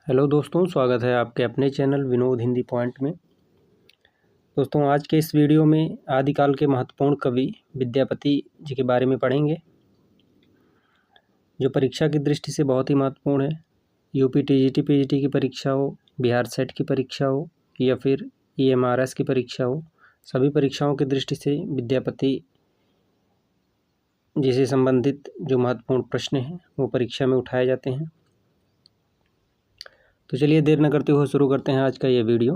Hello दोस्तों, स्वागत है आपके अपने चैनल विनोद हिंदी पॉइंट में। दोस्तों, आज के इस वीडियो में आदिकाल के महत्वपूर्ण कवि विद्यापति जी के बारे में पढ़ेंगे, जो परीक्षा की दृष्टि से बहुत ही महत्वपूर्ण है। यूपी टीजीटी पीजीटी की परीक्षा हो, बिहार सेट की परीक्षा हो या फिर ईएमआरएस की परीक्षा हो, सभी परीक्षाओं की दृष्टि से विद्यापति जी से संबंधित जो महत्वपूर्ण प्रश्न हैं वो परीक्षा में उठाए जाते हैं। तो चलिए देर न करते हुए शुरू करते हैं आज का ये वीडियो।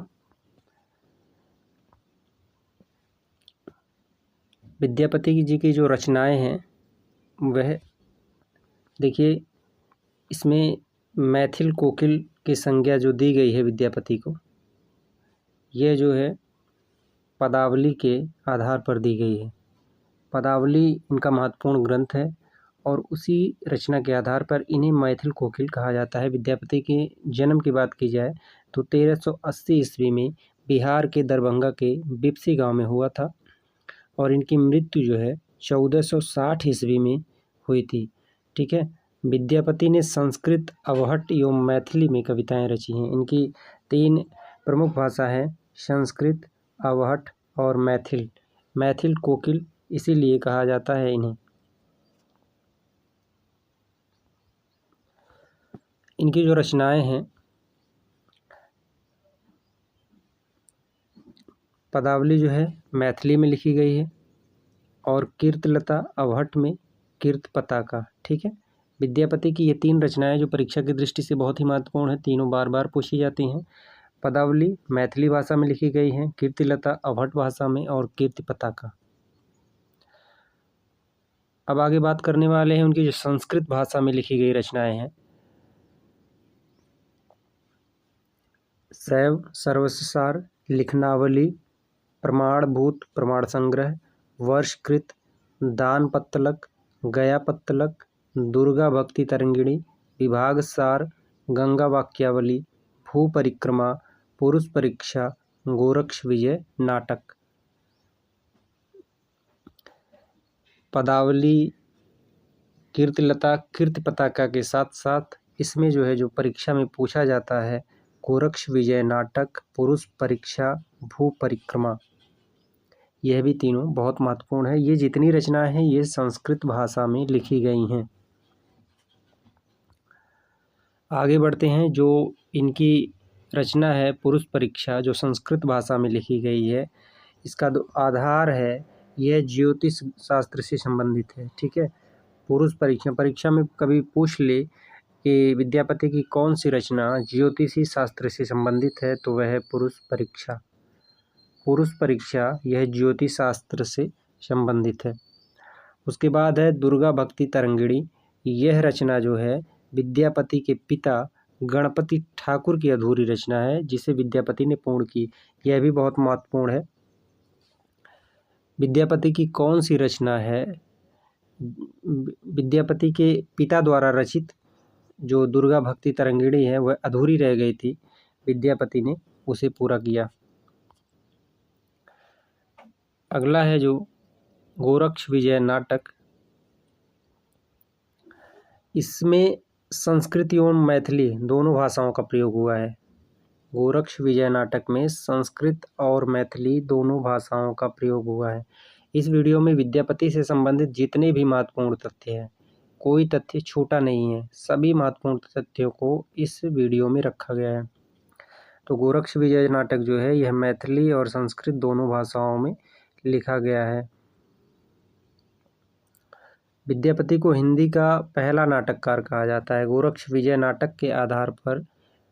विद्यापति जी की जो रचनाएं हैं वह देखिए, इसमें मैथिल कोकिल की संज्ञा जो दी गई है विद्यापति को, यह जो है पदावली के आधार पर दी गई है। पदावली इनका महत्वपूर्ण ग्रंथ है और उसी रचना के आधार पर इन्हें मैथिल कोकिल कहा जाता है। विद्यापति के जन्म की बात की जाए तो 1380 ईस्वी में बिहार के दरभंगा के बिपसी गांव में हुआ था और इनकी मृत्यु जो है 1460 ईस्वी में हुई थी। ठीक है। विद्यापति ने संस्कृत, अवहट एवं मैथिली में कविताएं रची हैं। इनकी 3 प्रमुख भाषा है, संस्कृत, अवहट और मैथिल। मैथिल कोकिल इसीलिए कहा जाता है इन्हें। इनकी जो रचनाएं हैं, पदावली जो है मैथिली में लिखी गई है और कीर्तलता अवहट में, कीर्त पताका। ठीक है। विद्यापति की ये 3 रचनाएं जो परीक्षा की दृष्टि से बहुत ही महत्वपूर्ण है, तीनों बार बार पूछी जाती हैं। पदावली मैथिली भाषा में लिखी गई है, कीर्तिलता अवहट भाषा में और कीर्ति पताका। अब आगे बात करने वाले हैं उनकी जो संस्कृत भाषा में लिखी गई रचनाएं हैं। शैव सर्वसार, लिखनावली, प्रमाणभूत प्रमाण संग्रह, वर्षकृत, दान पत्तलक, गया पत्तलक, दुर्गा भक्ति तरंगिणी, विभाग सार, गंगा वाक्यावली, भू परिक्रमा, पुरुष परीक्षा, गोरक्ष विजय नाटक। पदावली, कीर्तिलता, कीर्ति पताका के साथ साथ इसमें जो है जो परीक्षा में पूछा जाता है, गोरक्ष विजय नाटक, पुरुष परीक्षा, भू परिक्रमा, यह भी तीनों बहुत महत्वपूर्ण है। ये जितनी रचनाएं हैं ये संस्कृत भाषा में लिखी गई हैं। आगे बढ़ते हैं। जो इनकी रचना है पुरुष परीक्षा, जो संस्कृत भाषा में लिखी गई है, इसका जो आधार है यह ज्योतिष शास्त्र से संबंधित है। ठीक है। पुरुष परीक्षा, परीक्षा में कभी पूछ ले कि विद्यापति की कौन सी रचना ज्योतिषी शास्त्र से संबंधित है, तो वह है पुरुष परीक्षा। पुरुष परीक्षा यह ज्योतिष शास्त्र से संबंधित है। उसके बाद है दुर्गा भक्ति तरंगिणी। यह रचना जो है विद्यापति के पिता गणपति ठाकुर की अधूरी रचना है, जिसे विद्यापति ने पूर्ण की। यह भी बहुत महत्वपूर्ण है। विद्यापति की कौन सी रचना है, विद्यापति के पिता द्वारा रचित जो दुर्गा भक्ति तरंगिणी है वह अधूरी रह गई थी, विद्यापति ने उसे पूरा किया। अगला है जो गोरक्ष विजय नाटक। इसमें संस्कृत एवं मैथिली दोनों भाषाओं का प्रयोग हुआ है। गोरक्ष विजय नाटक में संस्कृत और मैथिली दोनों भाषाओं का प्रयोग हुआ है। इस वीडियो में विद्यापति से संबंधित जितने भी महत्वपूर्ण तथ्य हैं, कोई तथ्य छूटा नहीं है, सभी महत्वपूर्ण तथ्यों को इस वीडियो में रखा गया है। तो गोरक्ष विजय नाटक जो है यह मैथिली और संस्कृत दोनों भाषाओं में लिखा गया है। विद्यापति को हिंदी का पहला नाटककार कहा जाता है। गोरक्ष विजय नाटक के आधार पर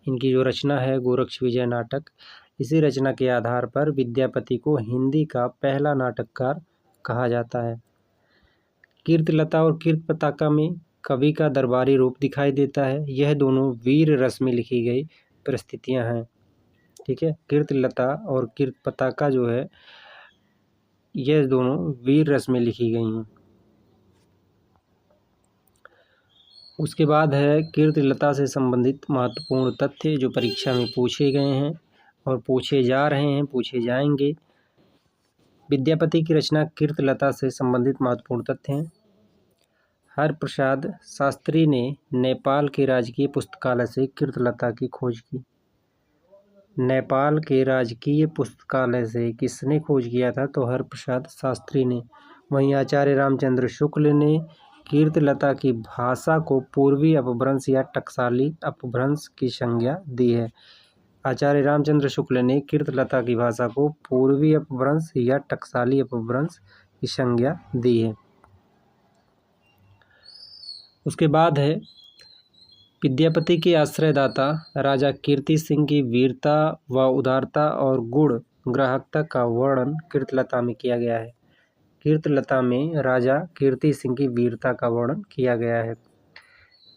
इनकी जो रचना है गोरक्ष विजय नाटक, इसी रचना के आधार पर विद्यापति को हिंदी का पहला नाटककार कहा जाता है। कीर्तिलता और कीर्ति पताका में कवि का दरबारी रूप दिखाई देता है। यह दोनों वीर रस में लिखी गई परिस्थितियां हैं। ठीक है। कीर्तिलता और कीर्ति पताका जो है यह दोनों वीर रस में लिखी गई हैं। उसके बाद है कीर्तिलता से संबंधित महत्वपूर्ण तथ्य जो परीक्षा में पूछे गए हैं और पूछे जा रहे हैं, पूछे जाएंगे। विद्यापति की रचना कीर्तिलता से संबंधित महत्वपूर्ण तथ्य हैं। हरप्रसाद शास्त्री ने नेपाल के राजकीय पुस्तकालय से कीर्तलता की खोज की। नेपाल के राजकीय पुस्तकालय से किसने खोज किया था? तो हरप्रसाद शास्त्री ने। वहीं आचार्य रामचंद्र शुक्ल ने कीर्तलता की भाषा को पूर्वी अपभ्रंश या टकसाली अपभ्रंश की संज्ञा दी है। आचार्य रामचंद्र शुक्ल ने कीर्तलता की भाषा को पूर्वी अपभ्रंश या टकसाली अपभ्रंश की संज्ञा दी है। उसके बाद है विद्यापति के आश्रयदाता राजा कीर्ति सिंह की वीरता व उदारता और गुण ग्राहकता का वर्णन कीर्तलता में किया गया है। कीर्तलता में राजा कीर्ति सिंह की वीरता का वर्णन किया गया है।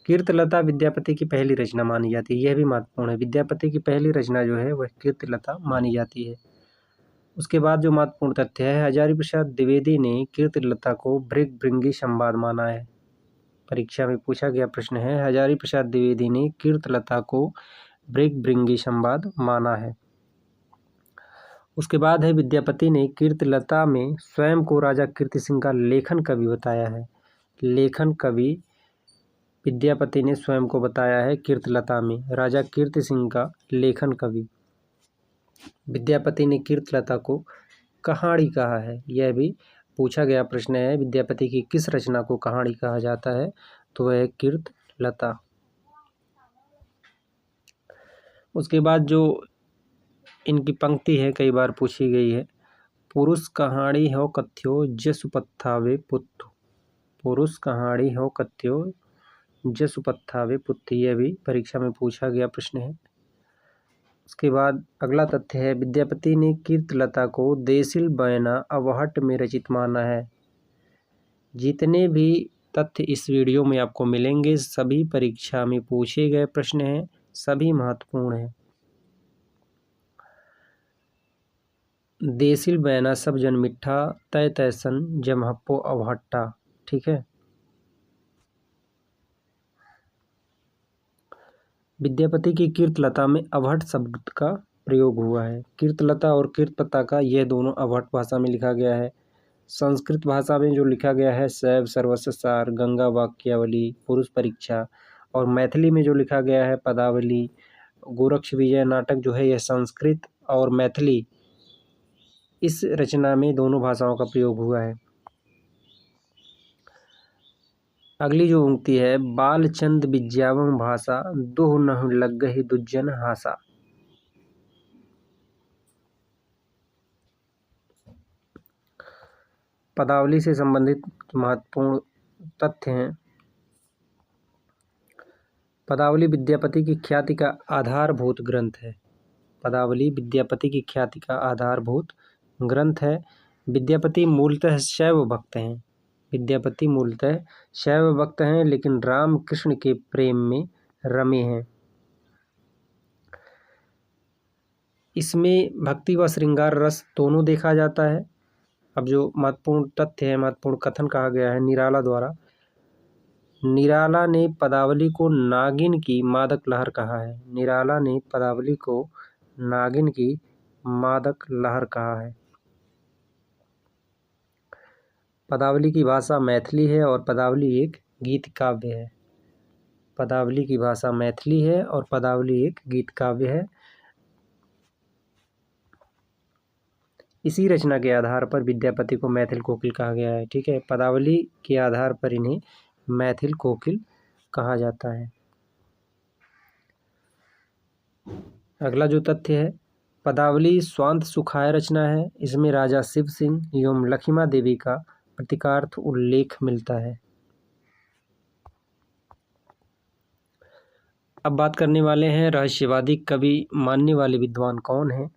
कीर्तलता विद्यापति की पहली रचना मानी जाती है। यह भी महत्वपूर्ण है। विद्यापति की पहली रचना जो है वह कीर्तलता मानी जाती है। उसके बाद जो महत्वपूर्ण तथ्य है, हजारी प्रसाद द्विवेदी ने कीर्तलता को भृगभृंगी संवाद माना है। परीक्षा में पूछा गया प्रश्न है, हजारी प्रसाद द्विवेदी ने कीर्तलता को भृगभृंगी संवाद माना है। उसके बाद है विद्यापति ने कीर्तलता में स्वयं को राजा कीर्ति सिंह का लेखन कवि बताया है। लेखन कवि विद्यापति ने स्वयं को बताया है कीर्तलता में राजा कीर्ति सिंह का लेखन कवि। विद्यापति ने कीर्तलता को कहानी कहा है। यह भी पूछा गया प्रश्न है, विद्यापति की किस रचना को कहानी कहा जाता है? तो वह है कीर्तलता। उसके बाद जो इनकी पंक्ति है कई बार पूछी गई है, पुरुष कहानी हो कथ्यो जसु पत्थावे पुत्र। पुरुष कहानी हो कथ्यो जसु पत्थावे पुत्र। यह भी परीक्षा में पूछा गया प्रश्न है। उसके बाद अगला तथ्य है, विद्यापति ने कीर्तलता को देसिल बयाना अवहट में रचित माना है। जितने भी तथ्य इस वीडियो में आपको मिलेंगे सभी परीक्षा में पूछे गए प्रश्न हैं, सभी महत्वपूर्ण हैं। देसिल बयाना सब जन मिठा तय तैसन जमहप्पो अवहट्टा। ठीक है। विद्यापति की कीर्तलता में अवहट शब्द का प्रयोग हुआ है। कीर्तलता और कीर्तलता का यह दोनों अवहट भाषा में लिखा गया है। संस्कृत भाषा में जो लिखा गया है शैव सर्वस्व सार, गंगा वाक्यावली, पुरुष परीक्षा, और मैथिली में जो लिखा गया है पदावली, गोरक्ष विजय नाटक जो है यह संस्कृत और मैथिली इस रचना में दोनों भाषाओं का प्रयोग हुआ है। अगली जो पंक्ति है, बालचंद विज्ञावम भाषा दोह नहु लग्गहि दुज्जन हासा। पदावली से संबंधित महत्वपूर्ण तथ्य हैं। पदावली विद्यापति की ख्याति का आधारभूत ग्रंथ है। पदावली विद्यापति की ख्याति का आधारभूत ग्रंथ है। विद्यापति मूलतः शैव भक्त हैं। विद्यापति मूलतः शैव भक्त हैं, लेकिन राम कृष्ण के प्रेम में रमे हैं। इसमें भक्ति व श्रृंगार रस दोनों देखा जाता है। अब जो महत्वपूर्ण तथ्य है, महत्वपूर्ण कथन कहा गया है निराला द्वारा, निराला ने पदावली को नागिन की मादक लहर कहा है। निराला ने पदावली को नागिन की मादक लहर कहा है। पदावली की भाषा मैथिली है और पदावली एक गीत काव्य है। पदावली की भाषा मैथिली है और पदावली एक गीत काव्य है। इसी रचना के आधार पर विद्यापति को मैथिल कोकिल कहा गया है। ठीक है, पदावली के आधार पर इन्हें मैथिल कोकिल कहा जाता है। अगला जो तथ्य है, पदावली स्वांत सुखाय रचना है। इसमें राजा शिव सिंह एवं लखिमा देवी का प्रतीकार्थ उल्लेख मिलता है। अब बात करने वाले हैं रहस्यवादी कवि मानने वाले विद्वान कौन हैं।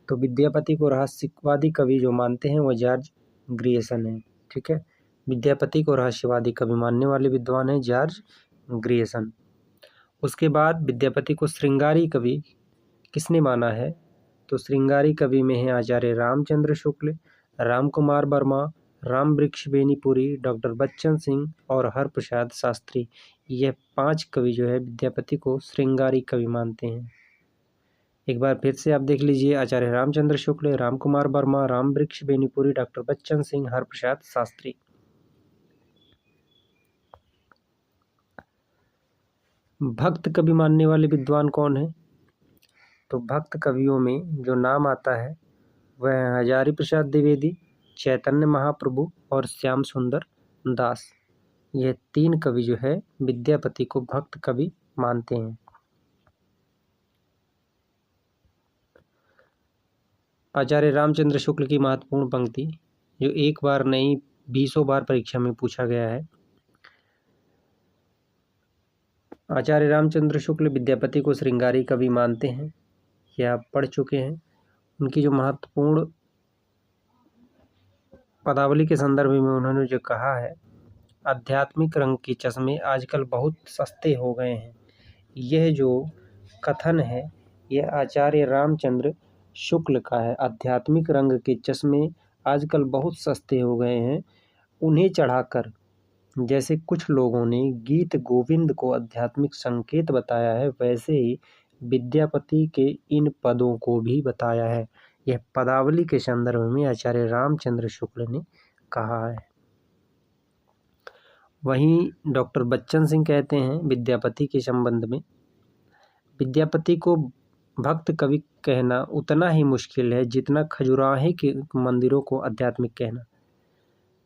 तो विद्यापति को रहस्यवादी कवि जो मानते हैं वह जॉर्ज ग्रियर्सन है। ठीक है, विद्यापति को रहस्यवादी कवि मानने वाले विद्वान हैं जॉर्ज ग्रियर्सन। उसके बाद विद्यापति को श्रृंगारी कवि किसने माना है? तो श्रृंगारी कवि में है आचार्य रामचंद्र शुक्ल, राम कुमार वर्मा, राम वृक्ष बेनीपुरी, डॉक्टर बच्चन सिंह और हरप्रसाद शास्त्री। यह 5 कवि जो है विद्यापति को श्रृंगारी कवि मानते हैं। एक बार फिर से आप देख लीजिए, आचार्य रामचंद्र शुक्ल, राम कुमार वर्मा, राम वृक्ष बेनीपुरी, डॉक्टर बच्चन सिंह, हरप्रसाद शास्त्री। भक्त कवि मानने वाले विद्वान कौन है? तो भक्त कवियों में जो नाम आता है वह है हजारी प्रसाद द्विवेदी, चैतन्य महाप्रभु और श्याम सुंदर दास। यह 3 कवि जो है विद्यापति को भक्त कवि मानते हैं। आचार्य रामचंद्र शुक्ल की महत्वपूर्ण पंक्ति जो एक बार नहीं 20 बार परीक्षा में पूछा गया है। आचार्य रामचंद्र शुक्ल विद्यापति को श्रृंगारी कवि मानते हैं, यह आप पढ़ चुके हैं। उनकी जो महत्वपूर्ण पदावली के संदर्भ में उन्होंने जो कहा है, आध्यात्मिक रंग के चश्मे आजकल बहुत सस्ते हो गए हैं। यह जो कथन है यह आचार्य रामचंद्र शुक्ल का है। आध्यात्मिक रंग के चश्मे आजकल बहुत सस्ते हो गए हैं, उन्हें चढ़ाकर जैसे कुछ लोगों ने गीत गोविंद को आध्यात्मिक संकेत बताया है, वैसे ही विद्यापति के इन पदों को भी बताया है। यह पदावली के संदर्भ में आचार्य रामचंद्र शुक्ल ने कहा है। वहीं डॉक्टर बच्चन सिंह कहते हैं विद्यापति के संबंध में, विद्यापति को भक्त कवि कहना उतना ही मुश्किल है जितना खजुराहे के मंदिरों को आध्यात्मिक कहना।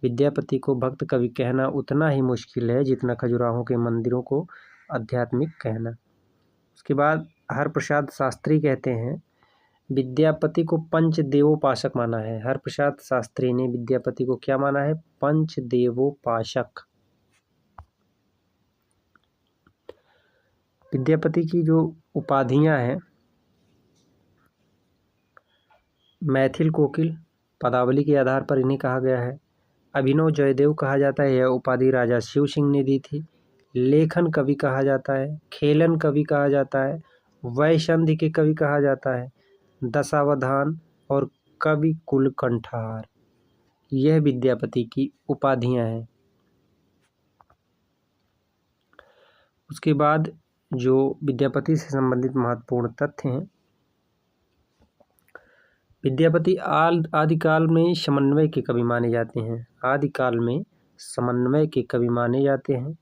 विद्यापति को भक्त कवि कहना उतना ही मुश्किल है जितना खजुराहों के मंदिरों को आध्यात्मिक कहना। उसके बाद हरप्रसाद शास्त्री कहते हैं विद्यापति को पंचदेवोपासक माना है। हरप्रसाद शास्त्री ने विद्यापति को क्या माना है? पंचदेवोपासक। विद्यापति की जो उपाधियां हैं, मैथिल कोकिल पदावली के आधार पर इन्हें कहा गया है। अभिनव जयदेव कहा जाता है, यह उपाधि राजा शिव सिंह ने दी थी। लेखन कवि कहा जाता है, खेलन कवि कहा जाता है, वैसंधि के कवि कहा जाता है, दशावधान और कवि कुलकंठार, यह विद्यापति की उपाधियां हैं। उसके बाद जो विद्यापति से संबंधित महत्वपूर्ण तथ्य हैं, विद्यापति आदिकाल में समन्वय के कवि माने जाते हैं। आदिकाल में समन्वय के कवि माने जाते हैं।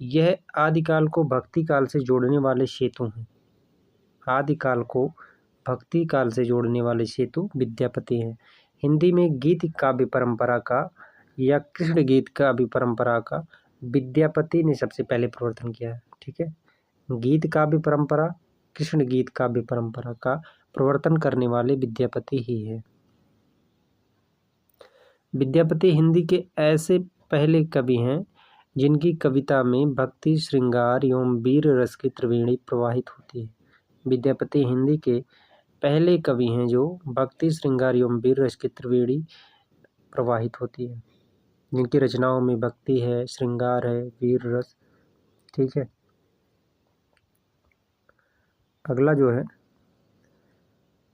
यह आदिकाल को भक्ति काल से जोड़ने वाले सेतु हैं। आदिकाल को भक्ति काल से जोड़ने वाले सेतु विद्यापति हैं। हिंदी में गीत काव्य परंपरा का या कृष्ण गीत काव्य परंपरा का विद्यापति ने सबसे पहले प्रवर्तन किया है। ठीक है, गीत काव्य परंपरा, कृष्ण गीत काव्य परंपरा का प्रवर्तन करने वाले विद्यापति ही है। विद्यापति हिंदी के ऐसे पहले कवि हैं जिनकी कविता में भक्ति, श्रृंगार एवं वीर रस की त्रिवेणी प्रवाहित होती है। विद्यापति हिंदी के पहले कवि हैं जो भक्ति, श्रृंगार एवं वीर रस की त्रिवेणी प्रवाहित होती है, जिनकी रचनाओं में भक्ति है, श्रृंगार है, वीर रस। ठीक है, अगला जो है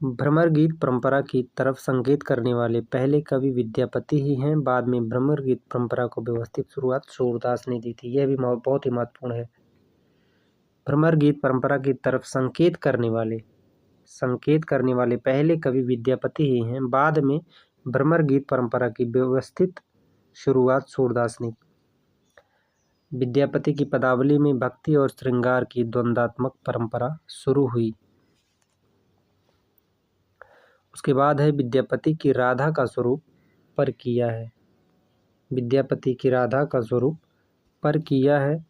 भ्रमर गीत परंपरा की तरफ संकेत करने वाले पहले कवि विद्यापति ही हैं। बाद में भ्रमर गीत परंपरा को व्यवस्थित शुरुआत सूरदास ने दी थी। यह भी बहुत ही महत्वपूर्ण है। भ्रमर गीत परंपरा की तरफ संकेत करने वाले पहले कवि विद्यापति ही हैं। बाद में भ्रमर गीत परंपरा की व्यवस्थित शुरुआत सूरदास ने। विद्यापति की पदावली में भक्ति और श्रृंगार की द्वंद्वात्मक परंपरा शुरू हुई। उसके बाद है विद्यापति की राधा का स्वरूप पर किया है। विद्यापति की राधा का स्वरूप पर किया है।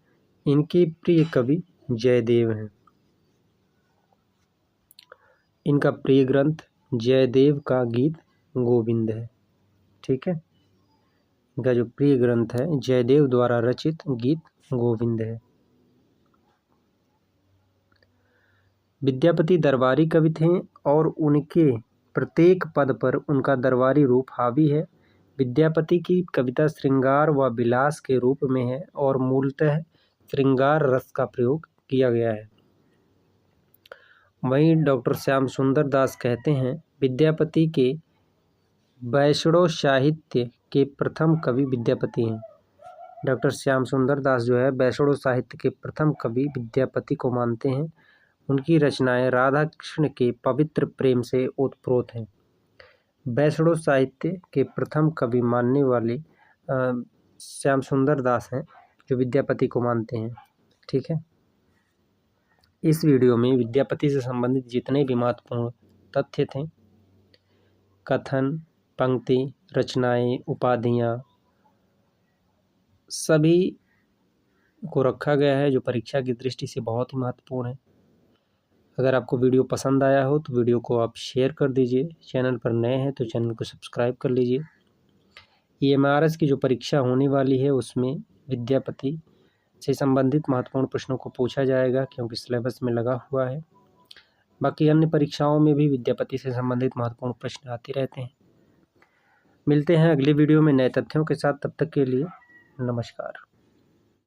इनके प्रिय कवि जयदेव हैं। इनका प्रिय ग्रंथ जयदेव का गीत गोविंद है। ठीक है, इनका जो प्रिय ग्रंथ है जयदेव द्वारा रचित गीत गोविंद है। विद्यापति दरबारी कवि थे और उनके प्रत्येक पद पर उनका दरबारी रूप हावी है। विद्यापति की कविता श्रृंगार व विलास के रूप में है और मूलतः श्रृंगार रस का प्रयोग किया गया है। वहीं डॉक्टर श्याम सुंदर दास कहते हैं विद्यापति के वैष्णव साहित्य के प्रथम कवि विद्यापति हैं। डॉक्टर श्याम सुंदर दास जो है वैष्णव साहित्य के प्रथम कवि विद्यापति को मानते हैं। उनकी रचनाएं राधा कृष्ण के पवित्र प्रेम से ओतप्रोत हैं। वैष्णव साहित्य के प्रथम कवि मानने वाले श्याम सुंदर दास हैं जो विद्यापति को मानते हैं। ठीक है, इस वीडियो में विद्यापति से संबंधित जितने भी महत्वपूर्ण तथ्य थे, कथन, पंक्ति, रचनाएं, उपाधियां, सभी को रखा गया है जो परीक्षा की दृष्टि से बहुत ही महत्वपूर्ण है। अगर आपको वीडियो पसंद आया हो तो वीडियो को आप शेयर कर दीजिए। चैनल पर नए हैं तो चैनल को सब्सक्राइब कर लीजिए। EMRS की जो परीक्षा होने वाली है उसमें विद्यापति से संबंधित महत्वपूर्ण प्रश्नों को पूछा जाएगा, क्योंकि सिलेबस में लगा हुआ है। बाकी अन्य परीक्षाओं में भी विद्यापति से संबंधित महत्वपूर्ण प्रश्न आते रहते हैं। मिलते हैं अगली वीडियो में नए तथ्यों के साथ। तब तक के लिए नमस्कार।